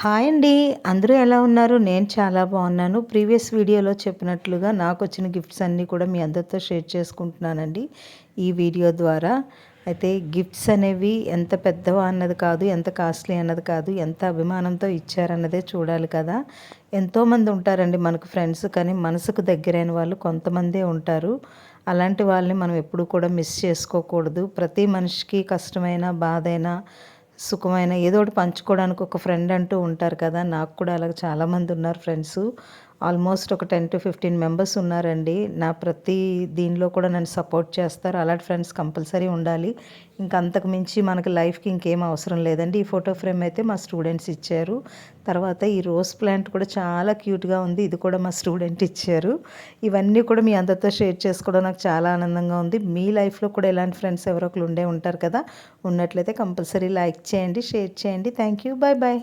Hi అండి. అందరూ ఎలా ఉన్నారు? నేను చాలా బాగున్నాను. ప్రీవియస్ వీడియోలో చెప్పినట్లుగా నాకొచ్చిన గిఫ్ట్స్ అన్నీ కూడా మీ అందరితో షేర్ చేసుకుంటున్నానండి ఈ వీడియో ద్వారా. అయితే గిఫ్ట్స్ అనేవి ఎంత పెద్దవా అన్నది కాదు, ఎంత కాస్ట్లీ అన్నది కాదు, ఎంత అభిమానంతో ఇచ్చారన్నదే చూడాలి కదా. ఎంతోమంది ఉంటారండి మనకు ఫ్రెండ్స్, కానీ మనసుకు దగ్గరైన వాళ్ళు కొంతమందే ఉంటారు. అలాంటి వాళ్ళని మనం ఎప్పుడు కూడా మిస్ చేసుకోకూడదు. ప్రతి మనిషికి కష్టమైన, బాధైనా, సుఖమైన ఏదో ఒకటి పంచుకోవడానికి ఒక ఫ్రెండ్ అంటూ ఉంటారు కదా. నాకు కూడా అలాగ చాలామంది ఉన్నారు ఫ్రెండ్స్. ఆల్మోస్ట్ ఒక 10-15 మెంబర్స్ ఉన్నారండి. నా ప్రతి దీనిలో కూడా నన్ను సపోర్ట్ చేస్తారు. అలాంటి ఫ్రెండ్స్ కంపల్సరీ ఉండాలి. ఇంకా అంతకు మించి మనకి లైఫ్కి ఇంకేం అవసరం లేదండి. ఈ ఫోటో ఫ్రేమ్ అయితే మా స్టూడెంట్స్ ఇచ్చారు. తర్వాత ఈ రోజ్ ప్లాంట్ కూడా చాలా క్యూట్గా ఉంది. ఇది కూడా మా స్టూడెంట్ ఇచ్చారు. ఇవన్నీ కూడా మీ అందరితో షేర్ చేసుకోవడం నాకు చాలా ఆనందంగా ఉంది. మీ లైఫ్లో కూడా ఇలాంటి ఫ్రెండ్స్ ఎవరో ఒకరు ఉండే ఉంటారు కదా. ఉన్నట్లయితే కంపల్సరీ లైక్ చేయండి, షేర్ చేయండి. Thank you. Bye bye.